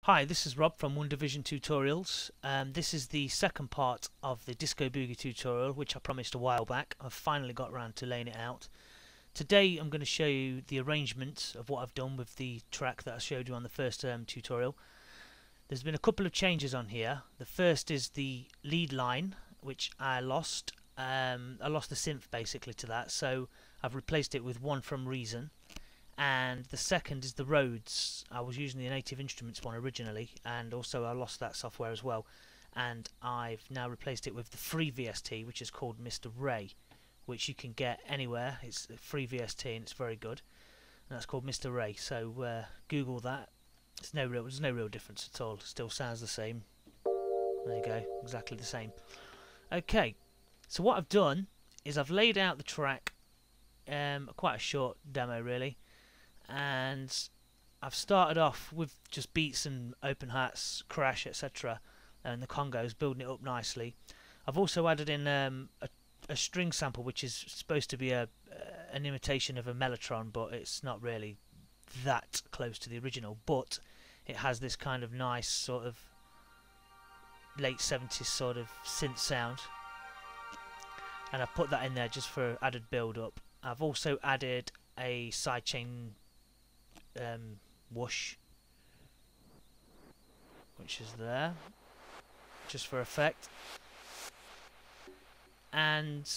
Hi, this is Rob from One Division Tutorials. This is the second part of the Disco Boogie tutorial, which I promised a while back. I've finally got around to laying it out. Today I'm going to show you the arrangement of what I've done with the track that I showed you on the first tutorial. There's been a couple of changes on here. The first is the lead line, which I lost. I lost the synth basically to that, so I've replaced it with one from Reason. And the second is the Rhodes. I was using the Native Instruments one originally, and also I lost that software as well, and I've now replaced it with the free VST, which is called Mr. Ray, which you can get anywhere. It's a free VST and it's very good, and that's called Mr. Ray. So Google that. There's no real difference at all. It still sounds the same. There you go, exactly the same. Okay, so what I've done is I've laid out the track, quite a short demo really. And I've started off with just beats and open hats, crash, etc., and the congos, building it up nicely. I've also added in a string sample, which is supposed to be an imitation of a mellotron, but it's not really that close to the original. But it has this kind of nice sort of late 70s sort of synth sound, and I've put that in there just for added build up. I've also added a sidechain whoosh, which is there just for effect, and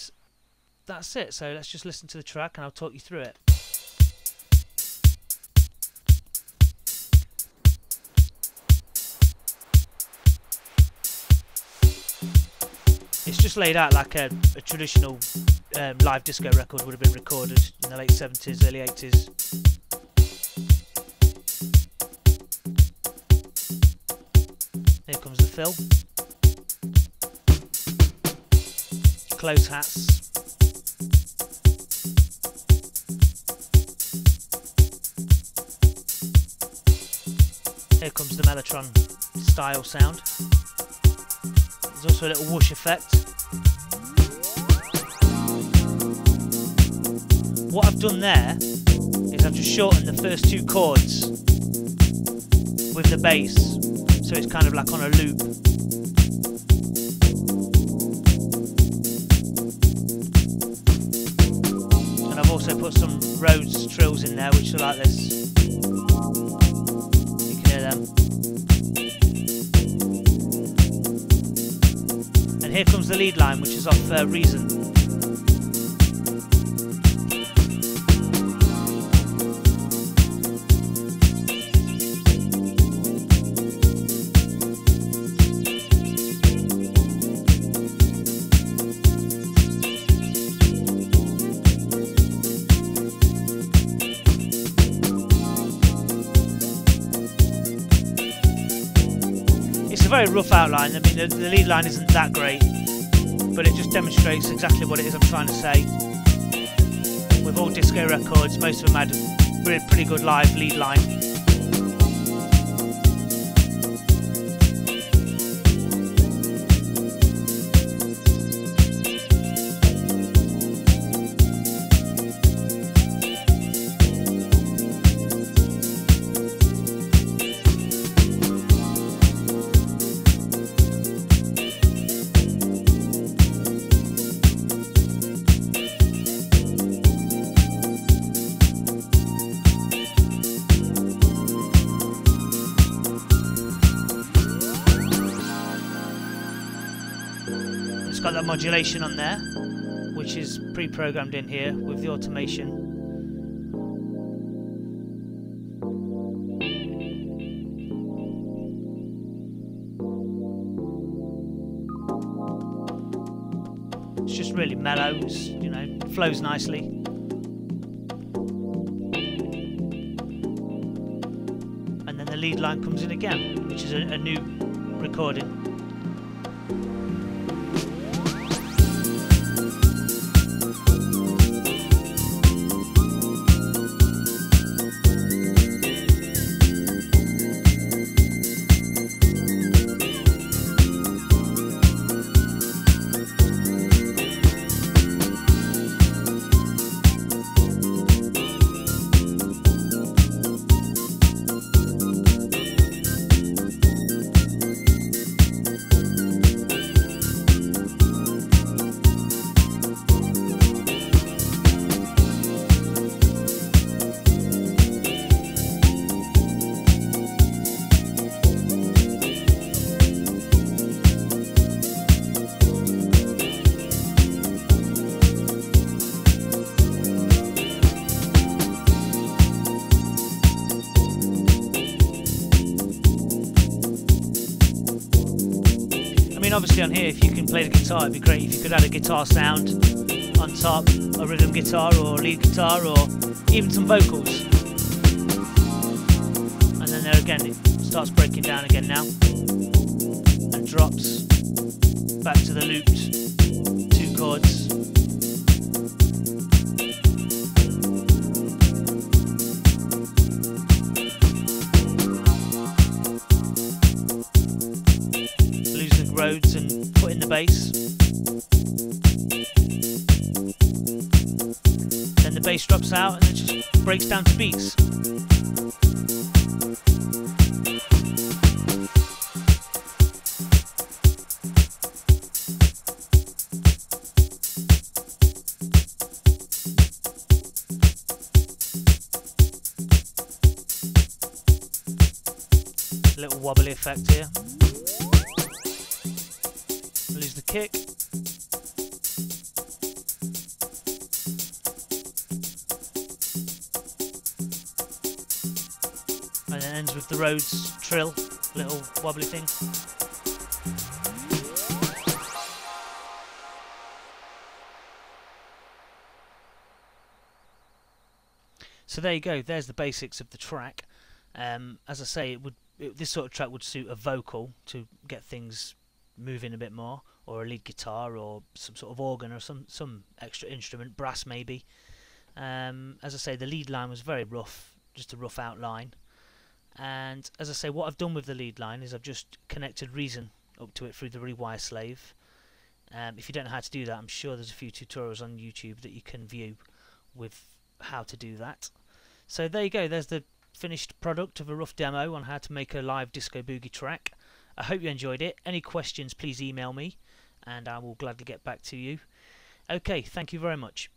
that's it. So let's just listen to the track and I'll talk you through it. It's just laid out like a traditional live disco record would have been recorded in the late 70s, early 80s. Here comes the fill. Close hats. Here comes the mellotron style sound. There's also a little whoosh effect. What I've done there is I've just shortened the first two chords with the bass, so it's kind of like on a loop. And I've also put some Rhodes trills in there, which are like this. You can hear them. And here comes the lead line, which is off Reason. It's a very rough outline. I mean, the lead line isn't that great, but it just demonstrates exactly what it is I'm trying to say. With all disco records, most of them had a pretty good live lead line. It's got that modulation on there, which is pre-programmed in here with the automation. It's just really mellow, it's, you know, flows nicely. And then the lead line comes in again, which is a new recording. mean, obviously on here, if you can play the guitar, it'd be great if you could add a guitar sound on top, a rhythm guitar or a lead guitar, or even some vocals. And then there again, it starts breaking down again now, and drops back to the looped 2 chords. Losing Rhodes and put in the bass. Then the bass drops out and it just breaks down to beats. Little wobbly effect here. Lose the kick. And then ends with the Rhodes trill, little wobbly thing. So there you go, there's the basics of the track. As I say, this sort of track would suit a vocal to get things moving a bit more, or a lead guitar, or some sort of organ, or some extra instrument, brass maybe. As I say, the lead line was very rough, just a rough outline. And as I say, what I've done with the lead line is I've just connected Reason up to it through the rewire slave. If you don't know how to do that, I'm sure there's a few tutorials on YouTube that you can view with how to do that. So there you go, there's the finished product of a rough demo on how to make a live Disco Boogie track. I hope you enjoyed it. Any questions, please email me and I will gladly get back to you. Okay, thank you very much.